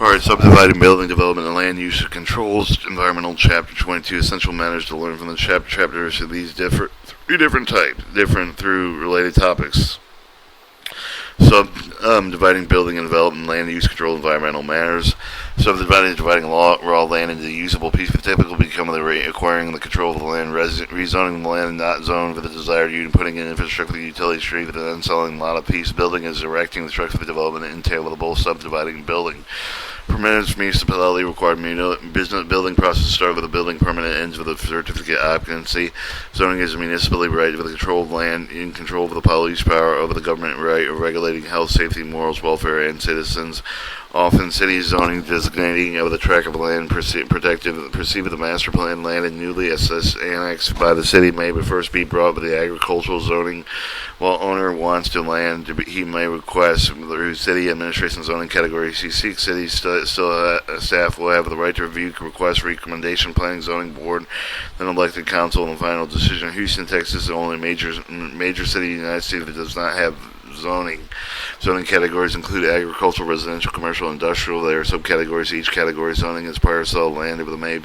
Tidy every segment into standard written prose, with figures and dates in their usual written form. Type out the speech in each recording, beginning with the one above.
Alright, subdividing building development and land use controls, environmental chapter 22, essential matters to learn from the chapters of these three different types, different through related topics. Subdividing building and development, land use control, environmental matters. Subdividing and dividing raw land into usable pieces typically become the rate acquiring the control of the land, rezoning the land not zoned for the desired use, and putting in infrastructure for the utility street, and then selling a lot of piece. Building is erecting the structure for the development and entail with both subdividing and building. Permanent municipality required business building process start with a building permit and ends with a certificate of occupancy. Zoning is a municipality right with the control of land in control of the police power over the government right of regulating health, safety, morals, welfare, and citizens. Often, city zoning designating of the tract of land perceived with the master plan land and newly annexed by the city may first be brought with the agricultural zoning. While owner wants to land, he may request through city administration zoning category. C6 city staff will have the right to review requests, recommendation, planning, zoning board, then elected council, and the final decision. Houston, Texas is the only major city in the United States that does not have zoning. Zoning categories include agricultural, residential, commercial, industrial. There are subcategories. Each category zoning is parcel of land with a may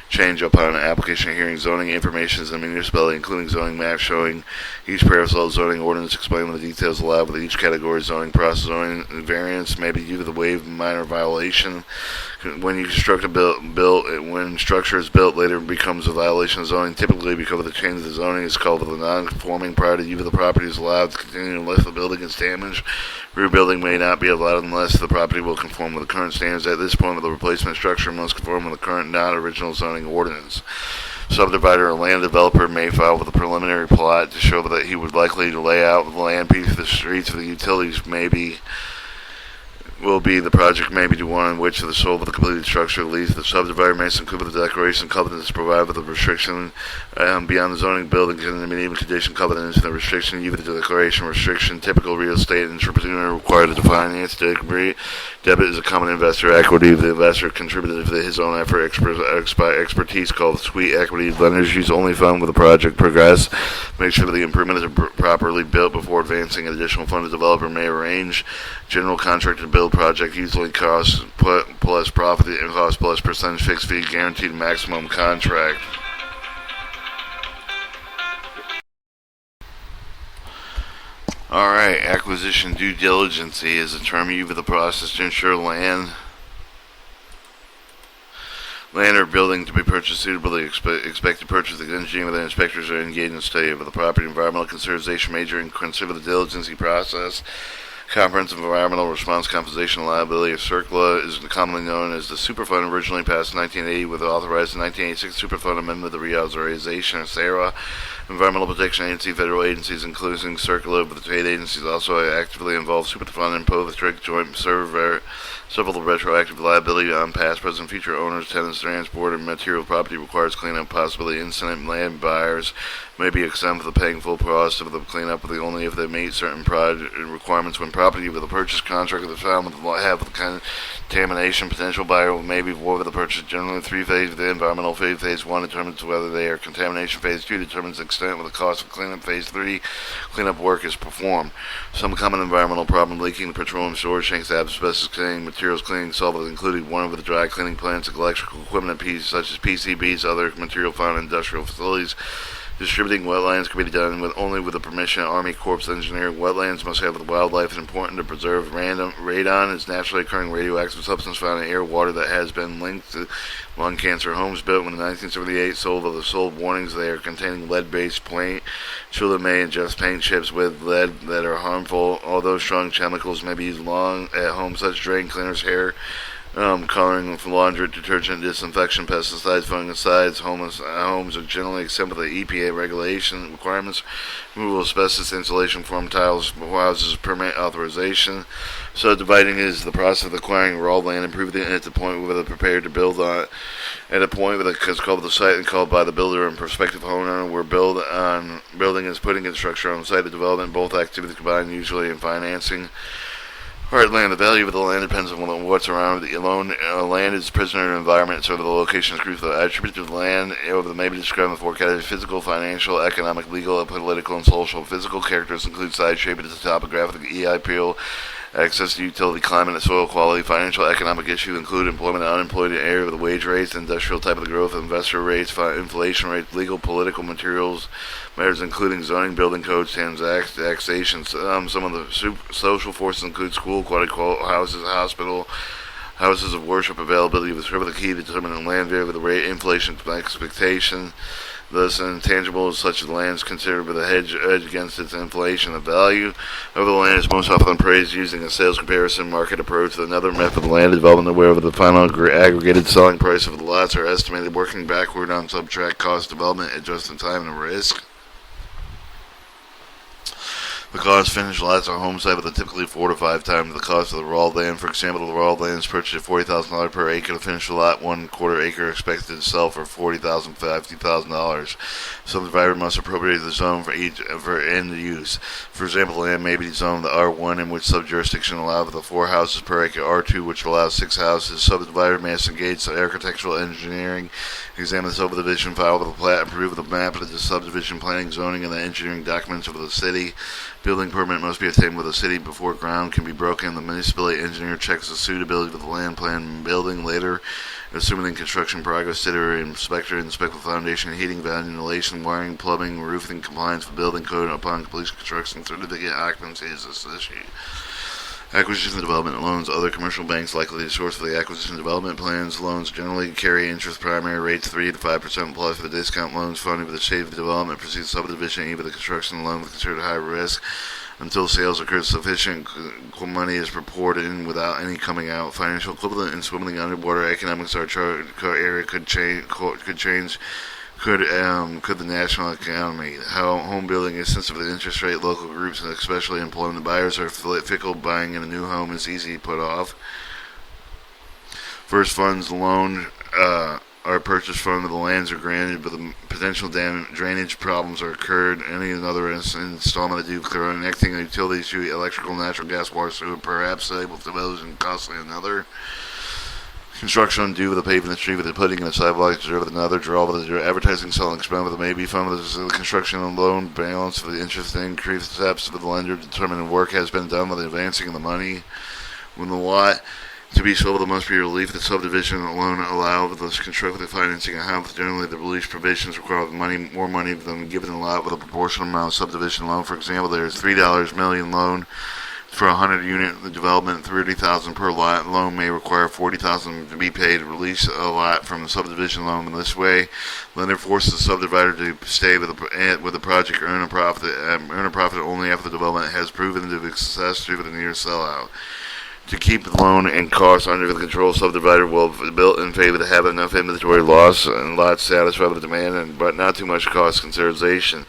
change upon application hearing. Zoning information is in the municipality, including zoning map showing each parcel. Zoning ordinance explaining the details allowed with each category. Zoning process. Zoning variance may be due to the waive minor violation. When you construct when structure is built, later becomes a violation of zoning. Typically, because of the change of the zoning is called the non-conforming prior to use of the property is allowed to continue unless the building is damaged. Rebuilding may not be allowed unless the property will conform with the current standards. At this point, the replacement structure must conform with the current non-original zoning ordinance. Subdivider or land developer may file with a preliminary plot to show that he would likely to lay out the land piece of the streets for the utilities the project may be the one in which the soul of the completed structure leads. The subdivider may include the declaration covenants provided with the restriction beyond the zoning building and even condition covenants and the restriction, even the declaration restriction. Typical real estate entrepreneur required to finance debit is a common investor equity. The investor contributed his own effort expertise called sweet equity. Lenders use only fund with the project progress. Make sure that the improvements are properly built before advancing. An additional fund the developer may arrange. General contractor to build project usually cost plus profit and cost plus percentage fixed fee guaranteed maximum contract. Alright, acquisition due diligence is a term used with the process to ensure land or building to be purchased suitably. Expected purchase. The engineer and inspectors are engaged in study of the property. Environmental conservation major and consider the diligence process. Comprehensive Environmental Response Compensation Liability, or CERCLA, is commonly known as the Superfund, originally passed in 1980 with authorized in 1986 Superfund Amendment of the Reauthorization, or SARA. Environmental Protection Agency, federal agencies, including CERCLA, but the state agencies also actively involved. Superfund impose strict joint several retroactive liability on past, present, future owners, tenants, transport, and material property requires cleanup. Possibly incident land buyers may be exempt from paying full cost of the cleanup, but only if they meet certain requirements. When property with a purchase contract is found have contamination, potential buyer may be void with the purchase. Generally, 3 phases of the environmental phase. Phase 1 determines whether they are contamination. Phase 2 determines the extent with the cost of cleanup. Phase 3, cleanup work is performed. Some common environmental problem: leaking the petroleum storage tanks, asbestos cleaning, materials cleaning, solvents including one of the dry cleaning plants, electrical equipment pieces such as PCBs, other material found in industrial facilities. Distributing wetlands can be done only with the permission of Army Corps engineer. Wetlands must have the wildlife. It's important to preserve radon is naturally occurring radioactive substance found in air, water that has been linked to lung cancer. Homes built in 1978 sold warnings they are containing lead-based paint. Children may ingest paint chips with lead that are harmful. Although strong chemicals may be used long at home, such drain cleaners, hair coloring, laundry detergent, disinfection, pesticides, fungicides. Homes are generally exempt with the EPA regulation requirements. Removal of asbestos, insulation, form tiles, houses, permit authorization. Subdividing is the process of acquiring raw land, improving it at the point where they're prepared to build on it. At a point where it's called the site and called by the builder and prospective owner, where building is putting in structure on the site of development. Both activities combined usually in financing. Alright, land. The value of the land depends on what's around it. Land is prisoner of environment, so the location is crucial. Attributes of land may be described in the 4 categories: physical, financial, economic, legal, political, and social. Physical characters include size, shape, topographic, EI appeal, access to utility, climate, and soil quality. Financial economic issues include employment and unemployment area with the wage rates, industrial type of the growth, investor rates, inflation rates, legal, political, materials matters including zoning, building codes, taxation. Some of the social forces include school, quality houses, hospital, houses of worship, availability of the key to determining land value with the rate, inflation expectation. Thus, intangibles such as land is considered with a hedge against its inflation. The value of the land is most often appraised using a sales comparison market approach. Another method of land development where the final aggregated selling price of the lots are estimated working backward on subtract cost development, adjusting time and risk. The cost of finished lots on home site with typically 4 to 5 times the cost of the raw land. For example, the raw land is purchased at $40,000 per acre. To finish the lot, 1/4 acre expected to sell for $40,000 to $50,000. Subdivider must appropriate the zone for end use. For example, land may be zoned the R1, in which subjurisdiction allows the 4 houses per acre, R2, which allows 6 houses. Subdivider must engage the architectural engineering, examine the subdivision, file with the plat, approve the map of the subdivision, planning, zoning, and the engineering documents of the city. Building permit must be obtained with the city before ground can be broken. The municipality engineer checks the suitability of the land plan and building. Later, assuming in construction progress, city inspector inspect the foundation, heating, ventilation, wiring, plumbing, roofing, compliance with building code. Upon completion construction, certificate occupancy is issued. Acquisition development loans. Other commercial banks likely the source for the acquisition development plans. Loans generally carry interest primary rates 3 to 5% plus for the discount loans funded with the state of development proceeds subdivision. Even the construction loan is considered high risk until sales occur. Sufficient money is reported in without any coming out. Financial equivalent in swimming underwater. Economics area could change. Could the national economy, how home building is sensitive to the interest rate, local groups, and especially employment buyers are fickle. Buying in a new home is easy to put off. First funds loan are purchased from the lands are granted, but the potential drainage problems are occurred. Any other installment due connecting utilities to electrical, natural gas, water, sewer, perhaps able to those and costly another. Construction due with the paving the street with the putting in the sidewalk to with another draw with the advertising selling expense with the maybe fund with the construction and loan balance for the interest increase steps with the lender determining work has been done with the advancing of the money. When the lot to be sold, there must be relief. The subdivision loan allow with the construct the financing a house. Generally, the release provisions require more money than given a lot with a proportional amount of subdivision loan. For example, there is $3 million loan for 100 unit development, $30,000 per lot. Loan may require $40,000 to be paid to release a lot from the subdivision loan. In this way, lender forces the subdivider to stay with the project, earn a profit only after the development has proven to be success through the near sellout. To keep the loan and costs under the control, subdivider will be built in favor to have enough inventory loss and lots satisfied with the demand, but not too much cost consideration.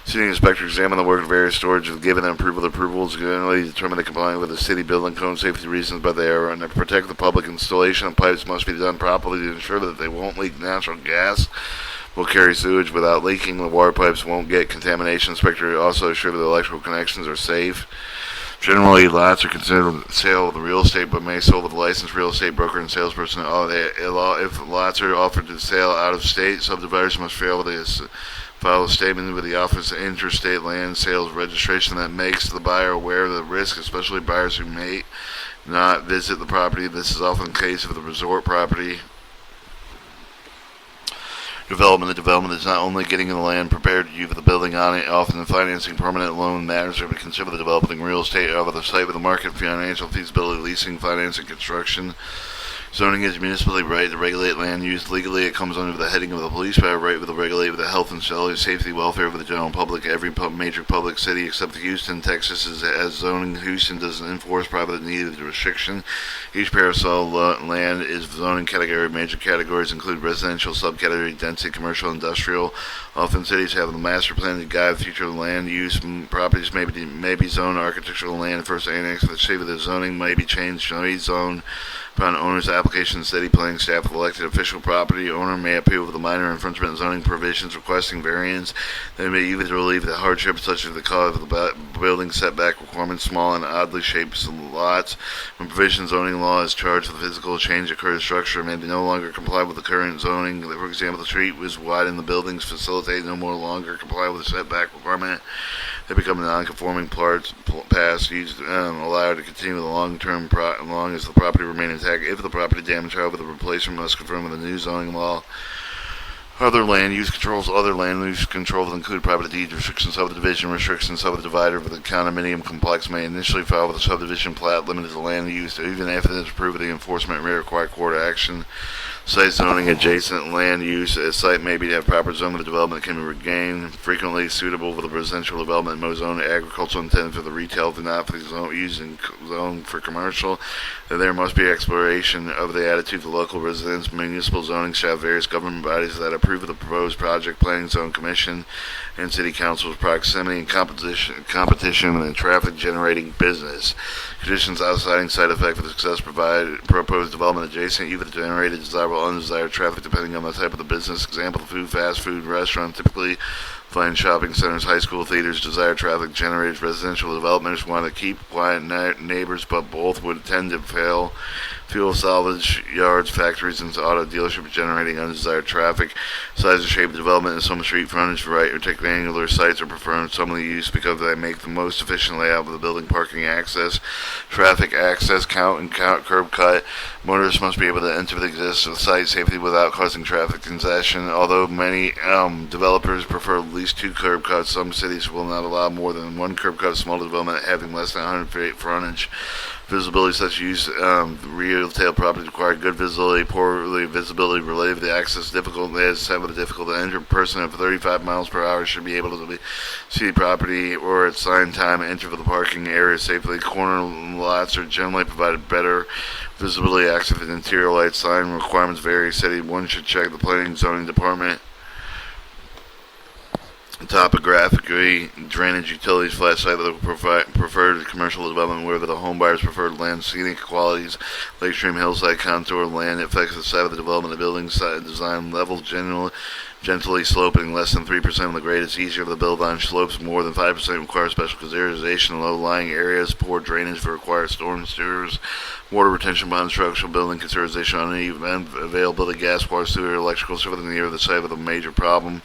City inspector examine the work of various storage with given approvals generally determine the complying with the city building code safety reasons, but they are to protect the public. Installation of pipes must be done properly to ensure that they won't leak natural gas. Will carry sewage without leaking. The water pipes won't get contamination. Inspector also assure that the electrical connections are safe. Generally, lots are considered sale of the real estate, but may sold with a licensed real estate broker and salesperson. If lots are offered to sale out of state, subdividers must file a statement with the Office of Interstate Land Sales Registration that makes the buyer aware of the risk, especially buyers who may not visit the property. This is often the case of the resort property. Development. The development is not only getting the land prepared to use for the building on it. Often the financing permanent loan matters are to consider the developing real estate over the site with the market, financial feasibility, leasing, financing, construction. Zoning is municipally right to regulate land use legally. It comes under the heading of the police power right with the regulate with the health and safety, welfare of the general public. Every major public city except Houston, Texas, has zoning. Houston doesn't enforce private needed restriction. Each parcel land is zoning category. Major categories include residential, subcategory, density, commercial, industrial. Often cities have the master plan to guide future land use. Properties may be zoned architectural land. First annexed the city with the zoning may be changed. Rezone upon owner's application. City planning staff of elected official property owner may appeal with the minor infringement zoning provisions requesting variance. They may even relieve the hardship such as the cause of the building setback requirements, small and oddly shaped lots. When provision zoning law is charged with physical change occurs, structure may be no longer comply with the current zoning. For example, the street was wide and the buildings facilitate no more longer comply with the setback requirement. they become non-conforming paths used allowed to continue with the long-term as long as the property remains intact. If the property damage, however, the replacement must conform with the new zoning law. Other land use controls will include private deed restrictions, subdivision restrictions. Subdivider with a condominium complex may initially file with a subdivision plat limited to land use, even after it is approved. The enforcement may require court action. Site zoning adjacent land use. A site may be to have proper zone of development that can be regained, frequently suitable for the residential development. Most zone agricultural intended for the retail, do not for the zone used in zone for commercial. There must be exploration of the attitude of the local residents. Municipal zoning shall have various government bodies that approve of the proposed project. Planning zone commission and city council's proximity and competition and traffic generating business. Conditions outside side effect for the success proposed development adjacent, either generated desirable or undesired traffic depending on the type of the business. Example, food, fast food, restaurant, typically find shopping centers, high school, theaters. Desired traffic generated residential developers want to keep quiet neighbors, but both would tend to fail. Fuel salvage yards, factories, and auto dealerships generating undesired traffic. Size and shape of development and some street frontage, right, or rectangular sites are preferred. Some of the use because they make the most efficient layout of the building. Parking access, traffic access, curb cut. Motorists must be able to enter the existing site safely without causing traffic congestion. Although many developers prefer at least 2 curb cuts, some cities will not allow more than 1 curb cut. Small development having less than 100 feet frontage. Visibility such use retail property require good visibility. Poorly visibility related to the access difficult as some of the difficult to enter. Person at 35 miles per hour should be able to see property or at sign time enter for the parking area safely. Corner lots are generally provided better visibility access with interior light. Sign requirements vary. City one should check the planning and zoning department. Topographically, drainage, utilities, flat site, preferred commercial development, wherever the home buyer's preferred land, scenic qualities, lake stream, hillside, contour, land, affects the site of the development, the building site, design level, gently sloping, less than 3% of the grade. It's easier to build on slopes. More than 5% require special consideration. Low-lying areas, poor drainage for require storm sewers, water retention bond, structural building consideration, uneven availability, gas, water, sewer, electrical service near the site with a major problem.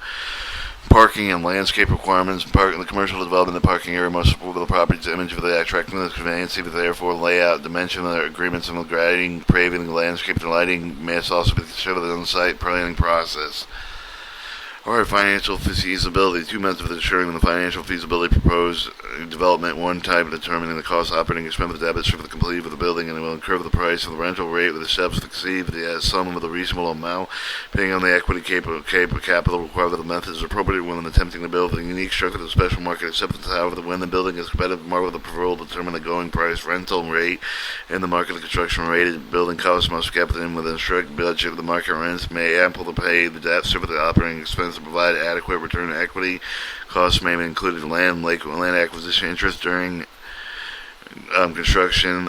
Parking and landscape requirements. In the commercial development, the parking area must support the property's image for the attractiveness, convenience, therefore layout, dimension, the agreements of grading, paving, landscape, and lighting must also be considered on the site planning process. Alright, financial feasibility. 2 methods of ensuring the financial feasibility proposed development. 1 type of determining the cost operating expense of the debits for the completion of the building, and it will incur the price of the rental rate with the steps to exceed the sum of a reasonable amount, paying on the equity capital required of the methods appropriate when attempting to build. The unique structure of the special market acceptance, however, when the building is competitive market, the approval will determine the going price, rental rate, and the market of construction rate. Building costs must be kept within a strict budget. The market rents may ample to pay the debt service the operating expense to provide adequate return on equity. Costs may be included land acquisition interest during construction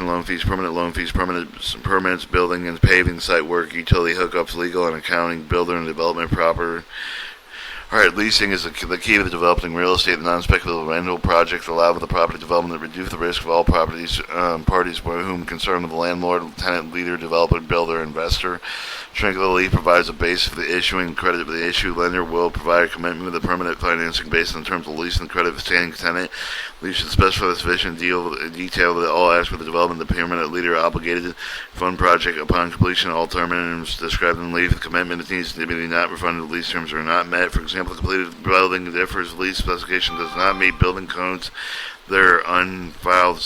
loan fees, permits, building and paving, site work, utility hookups, legal and accounting, builder and development proper. Alright, leasing is the key to developing real estate. The non-speculative rental projects allow for the property development to reduce the risk of all parties for whom concerned, the landlord, tenant, leader, developer, builder, investor. Strength of the lease provides a base for the issuing credit. The issue lender will provide a commitment with the permanent financing based on the terms of the lease and the credit of the standing tenant. Lease should specify the sufficient detail that all aspects of the development. The permanent leader obligated to fund project upon completion. All terms described in the lease. The commitment needs to be not refunded. Lease terms are not met. For example, the completed building differs. Lease specification does not meet building codes. There are unfiled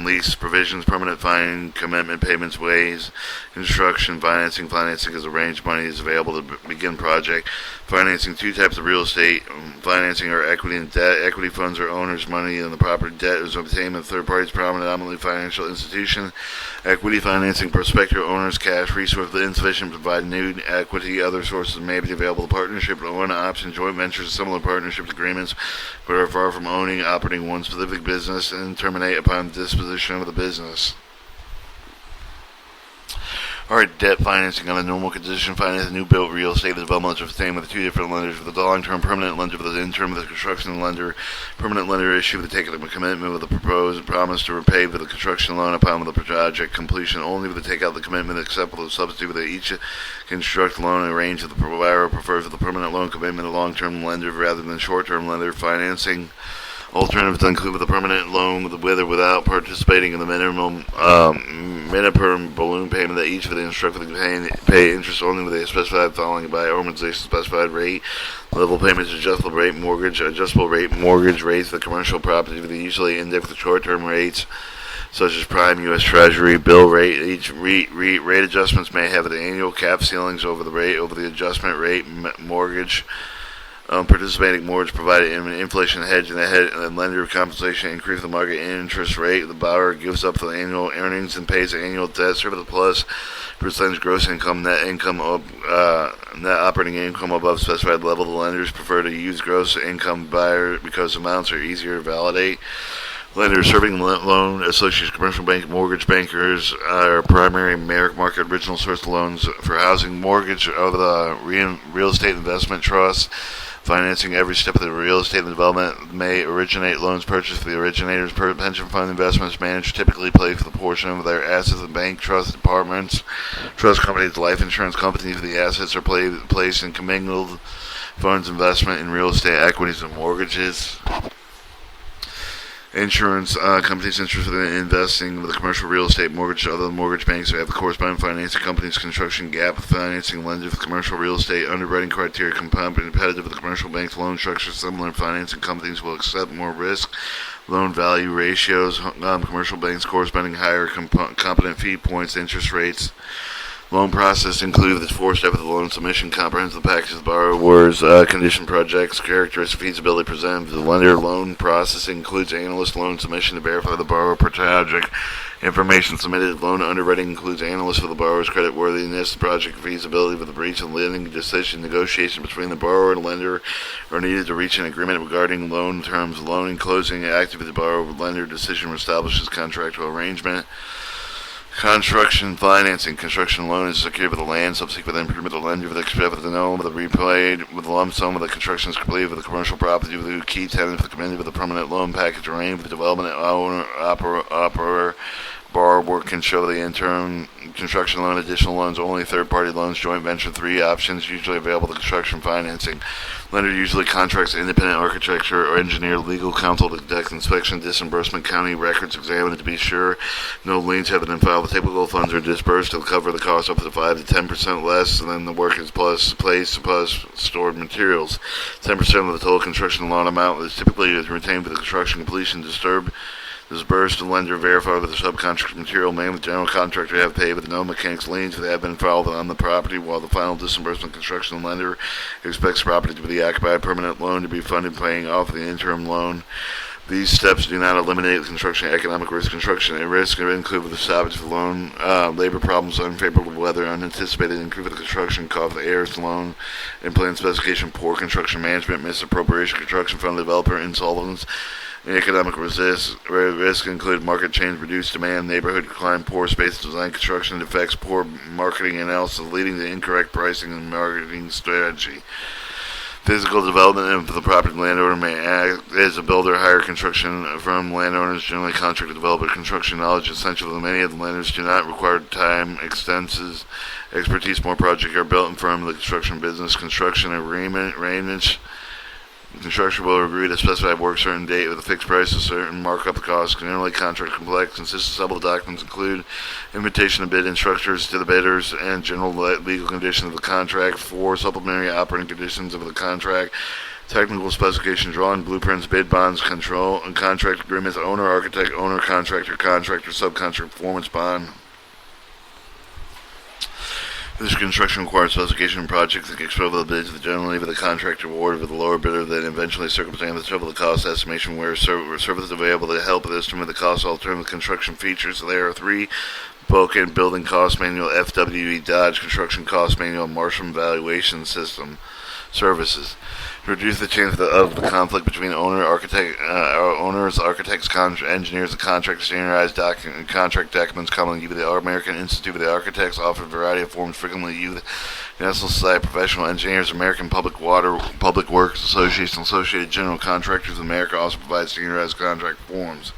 lease provisions, permanent fine, commitment payments, ways, construction, financing. Financing is arranged money is available to begin project. Financing, 2 types of real estate. Financing are equity and debt. Equity funds are owner's money and the property. Debt is obtained by third parties, predominantly financial institution. Equity financing, prospective owners, cash, resources insufficient to provide new equity. Other sources may be available. Partnership, one option, joint ventures, similar partnerships agreements, but are far from owning, operating one specific business and terminate upon disposition of the business. Alright, debt financing on a normal condition. Finance a new built real estate development of the same with two different lenders. With the long-term permanent lender, with the interim with the construction lender. Permanent lender issue with the taking of a commitment with the proposed promise to repay with the construction loan upon the project completion. Only with the take out the commitment except with the substitute with each construct loan arranged with the provider prefers with the permanent loan commitment a long-term lender rather than short-term lender financing. Alternatives include with a permanent loan with or without participating in the minimum balloon payment that each of the instructed pay interest only with a specified following by organization specified rate. Level payments, adjustable rate mortgage rates, the commercial property with the usually indexed with short-term rates such as prime U.S. Treasury bill rate. Each rate adjustments may have the annual cap ceilings over the adjustment rate mortgage. Participating mortgage provided an inflation hedge and lender compensation increase the market interest rate. The borrower gives up the annual earnings and pays the annual debt service plus percentage gross income, net operating income above specified level. The lenders prefer to use gross income buyer because amounts are easier to validate. Lenders serving loan associates, commercial bank, mortgage bankers are primary market original source loans for housing, mortgage over the real estate investment trust. Financing every step of the real estate development may originate loans purchased for the originators. Pension fund investments managed typically place the portion of their assets in bank trust departments, trust companies, life insurance companies. The assets are placed in commingled funds investment in real estate equities and mortgages. Insurance companies interested in investing with the commercial real estate mortgage. Other mortgage banks have the corresponding financing companies. Construction gap financing lenders with commercial real estate underwriting criteria competitive with the commercial banks. Loan structures similar financing companies will accept more risk. Loan value ratios. Commercial banks corresponding higher competent fee points. Interest rates. Loan process include the four steps of the loan submission, comprehensive package of borrowers, condition projects, characteristic feasibility presented to the lender. Loan process includes analyst loan submission to verify the borrower project. Information submitted. Loan underwriting includes analysis for the borrower's creditworthiness, project feasibility with the breach and lending decision. Negotiation between the borrower and lender are needed to reach an agreement regarding loan terms. Loan and closing activity. The borrower lender decision establishes contractual arrangement. Construction financing. Construction loan is secured with the land, subsequent improvement. The lender with the known with the repaid with the lump sum of the construction is complete with the commercial property with the key tenant for the community with the permanent loan package arranged with the development owner operator. Borrower can show the interim construction loan, additional loans, only third-party loans, joint venture, three options usually available to construction financing. Lender usually contracts independent architecture or engineer, legal counsel to conduct inspection, disbursement, county records examined to be sure no liens have been filed. The typical funds are disbursed to cover the cost up to 5 to 10% less than the work is plus stored materials. 10% of the total construction loan amount is typically retained for the construction completion. Disbursed, the lender verified with the subcontract material man with the general contractor have paid with no mechanics liens that have been filed on the property, while the final disbursement construction lender expects property to be occupied, permanent loan to be funded paying off the interim loan. These steps do not eliminate the construction economic risk. Construction risk include with the stoppage of the loan, labor problems, unfavorable weather, unanticipated increase of the construction cost, the heirs loan, implant specification, poor construction management, misappropriation, construction fund developer insolvents. Economic risk include market change, reduced demand, neighborhood decline, poor space design, construction defects, poor marketing analysis leading to incorrect pricing and marketing strategy. Physical development of the property landowner may act as a builder, hire construction firm. Landowners generally contract to develop construction knowledge essential to many of the lenders do not require time, extensive expertise. More projects are built in firm of the construction business. Construction arrangements. Construction will agree to specified work certain date with a fixed price, a certain markup cost. Generally, contract complex consists of several documents include invitation to bid instructions to the bidders and general legal conditions of the contract. 4 supplementary operating conditions of the contract. Technical specification, drawing, blueprints, bid bonds, control and contract agreements, owner, architect, owner, contractor, subcontract, performance bond. This construction requires specification of projects that expose the bids that generally with the contract awarded with the lower bidder, then eventually circumstance the the cost estimation where services available to help with estimate the cost alternative construction features. There are 3 Bulkhead Building Cost Manual, FWE Dodge Construction Cost Manual, Marshall Evaluation System services. Reduce the chance of the conflict between owners, architects, engineers, and contractors. Standardized contract documents commonly used by the American Institute of the Architects offer a variety of forms frequently used. National Society of Professional Engineers, American Public Works Association, Associated General Contractors of America also provides standardized contract forms.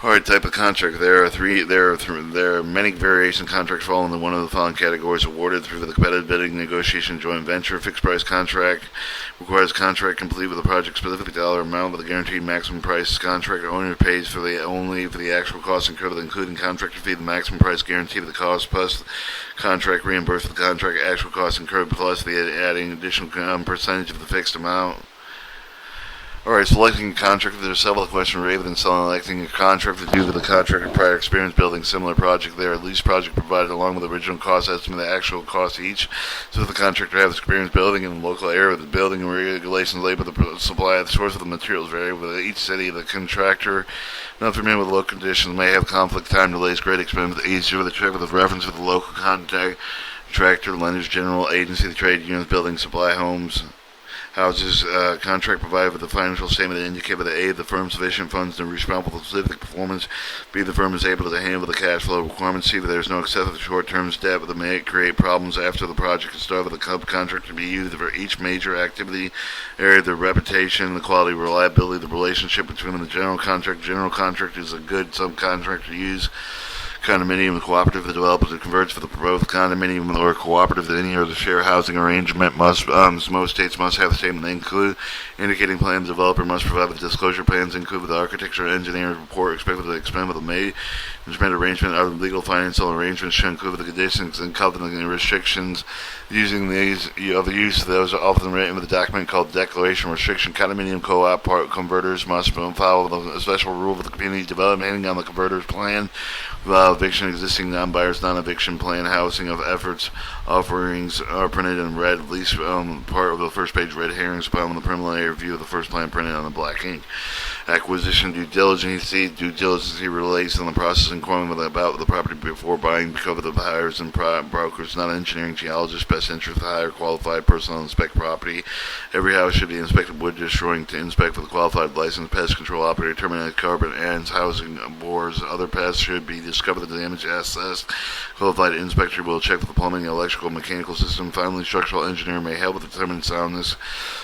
Alright, type of contract. There are many variation contracts fall into one of the following categories: awarded through the competitive bidding, negotiation, joint venture. Fixed price contract requires contract complete with a project specific dollar amount with a guaranteed maximum price. Contract owner pays only for the actual costs incurred, including contractor fee. The maximum price guarantee of the cost plus contract reimbursed for the contract actual costs incurred plus the adding additional percentage of the fixed amount. Alright, selecting a contractor. There are several questions related in selecting a contractor due to the contractor prior experience building similar project. There are at least project provided along with the original cost estimate, the actual cost of each. So if the contractor has experience building in the local area of the building and regulations, labor, the supply, the source of the materials vary with each city. The contractor not familiar with local conditions may have conflict, time delays, great expense, easier with the trip with reference with the local contractor, lenders, general agency, the trade unions, building, supply, homes. Houses, contract provided with the financial statement that indicate by the A, the firm sufficient funds to responsible for specific performance. B, the firm is able to handle the cash flow requirements. C, there is no excessive short-term debt that may create problems after the project is started. With the contract to be used for each major activity area, the reputation, the quality, reliability, the relationship between the general contract. General contract is a good subcontractor to use. Condominium cooperative, the developer converts for the proposed condominium or cooperative that any other share housing arrangement must, most states must have a statement include indicating plan. The developer must provide the disclosure plans include with the architecture engineer report expected to expand with the management arrangement. Other legal financial arrangements should include the conditions and covenant and restrictions. Using these of the use of those are often written with a document called declaration restriction. Condominium co-op converters must follow a special rule of the community development handing on the converter's plan. Eviction existing non-buyers non-eviction plan housing of efforts offerings are printed in red, at least part of the first page red herrings upon the preliminary review of the first plan printed on the black ink. Acquisition due diligence. Due diligence relates on the process inquiring about the property before buying because of the buyers and brokers, not engineering, geologists, best interest to hire qualified personnel to inspect property. Every house should be inspected wood destroying to inspect with a qualified licensed pest control operator, terminate carbon ends, housing bores, other pests should be discovered the damage assessed. Qualified inspector will check for the plumbing, electrical, mechanical system. Finally, structural engineer may help with determining soundness.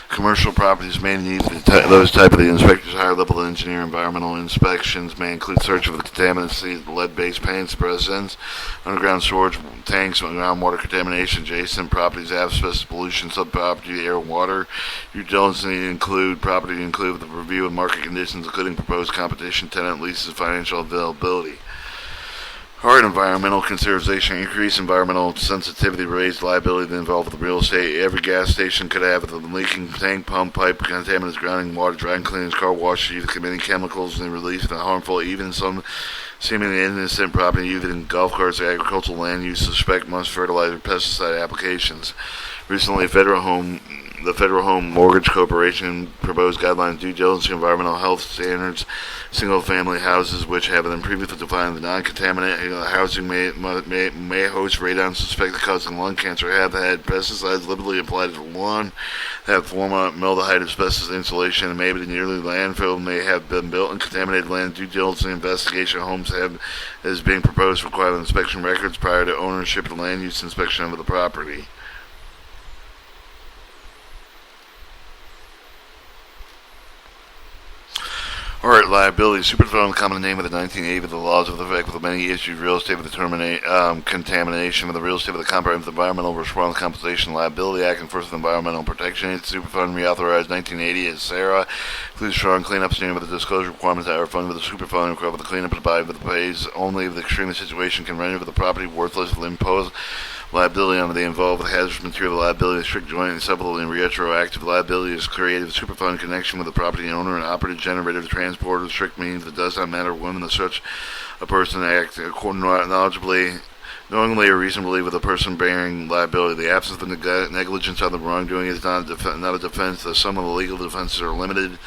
Commercial properties may need those type of the inspectors. Higher level engineer environmental inspections may include search for the contaminants, lead-based paints, presents, underground storage tanks, groundwater contamination, adjacent properties, asbestos pollution, sub-property, air, water. Due diligence include property include the review of market conditions, including proposed competition, tenant leases, financial availability. Hard environmental consideration, increase environmental sensitivity, raised liability involved with the real estate. Every gas station could have a leaking tank, pump, pipe, contaminants, grounding water, drying cleaners, car washes, committing chemicals and release of harmful, even some seemingly innocent property, even golf carts, agricultural land use, suspect must fertilizer, pesticide applications. Recently, the Federal Home Mortgage Corporation proposed guidelines due diligence environmental health standards. Single-family houses which have been previously defined as non-contaminated housing may host radon suspected causing lung cancer, have had pesticides liberally applied to the lawn, have formaldehyde asbestos insulation, and maybe nearly landfill may have been built in contaminated land. Due diligence investigation homes is being proposed to require inspection records prior to ownership and land use inspection of the property. Alright, liability. Superfund, the common name of the 1980 of the laws of the effect with many issues, real estate with the contamination of the real estate with the comprehensive environmental response compensation liability act and first environmental protection. Superfund reauthorized 1980 as SARA includes strong cleanup standard with the disclosure requirements that are funded with the Superfund require with the cleanup provided with the pays only if the extreme situation can render the property worthless will impose liability on the involved with hazardous material liability, strict joint and several and retroactive liability is created with Superfund connection with the property owner and operative generator, the transporter. The strict means that does not matter when the such a person act knowingly or reasonably with a person bearing liability. The absence of negligence on the wrongdoing is not a defense. The sum of the legal defenses are limited.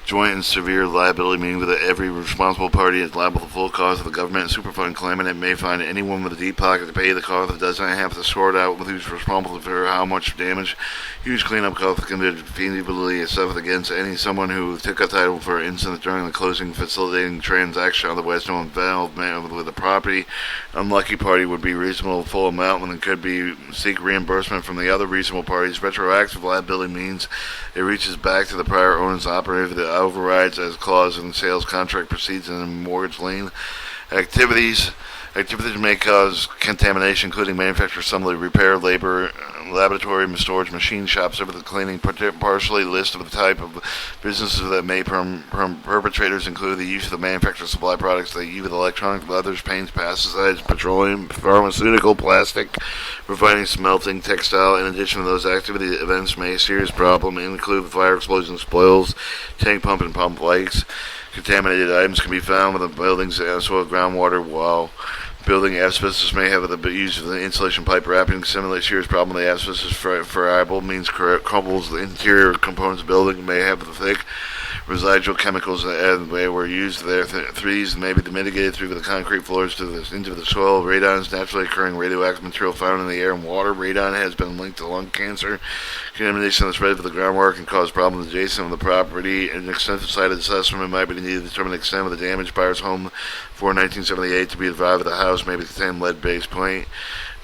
Joint and severe liability, meaning that every responsible party is liable for the full cost of the government and Superfund claimant. It may find anyone with a deep pocket to pay the cost that doesn't have to sort out who's responsible for how much damage. Huge cleanup costs can be feasibly assessed against someone who took a title, for instance, during the closing facilitating transaction, otherwise no involvement with the property. Unlucky party would be reasonable full amount when it could be seek reimbursement from the other reasonable parties. Retroactive liability means it reaches back to the prior owner's operator that overrides as clause in the sales contract proceeds in a mortgage lien. Activities may cause contamination, including manufacture, assembly, repair, labor, laboratory, storage, machine shop, service, cleaning. Partially list of the type of businesses that may perpetrators include the use of the manufacturer supply products, the use of electronic, leathers, paints, pesticides, petroleum, pharmaceutical, plastic, refining, smelting, textile. In addition to those activity events may a serious problem include fire, explosions, spoils, tank pump and pump leaks. Contaminated items can be found within buildings, soil, groundwater, while building asbestos may have the use of the insulation pipe wrapping. Similarly, serious problem the asbestos friable means crumbles the interior components of the building, may have the thick residual chemicals that were used there. Threes may be mitigated through the concrete floors into the soil. Radon is naturally occurring radioactive material found in the air and water. Radon has been linked to lung cancer. Contamination of the spread of the groundwater can cause problems adjacent to the property. An extensive site assessment might be needed to determine the extent of the damage. Buyer's home for 1978 to be advised of the house may contain lead-based paint.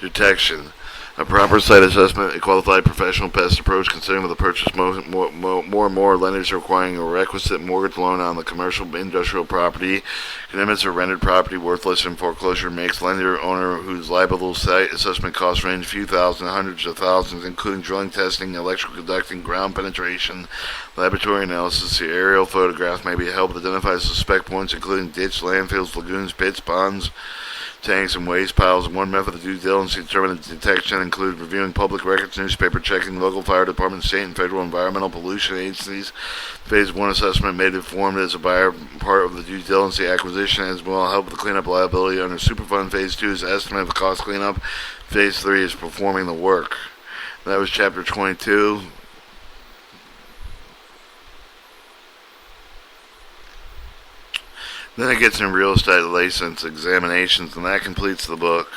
Detection. A proper site assessment, a qualified professional pest approach, considering with the purchase more and more lenders are requiring a requisite mortgage loan on the commercial industrial property. Commitments are rendered property worthless and foreclosure makes lender owner whose liable site assessment costs range a few thousand, hundreds of thousands, including drilling, testing, electrical conducting, ground penetration, laboratory analysis. The aerial photograph may be helped to identify suspect points, including ditch, landfills, lagoons, pits, ponds, tanks, and waste piles. One method of due diligence to determine the detection includes reviewing public records, newspaper checking, local fire departments, state and federal environmental pollution agencies. Phase 1 assessment may be performed as a buyer part of the due diligence acquisition, as well help with the cleanup liability under Superfund. Phase 2 is estimate of the cost cleanup. Phase 3 is performing the work. That was chapter 22. Then it gets in real estate license examinations, and that completes the book.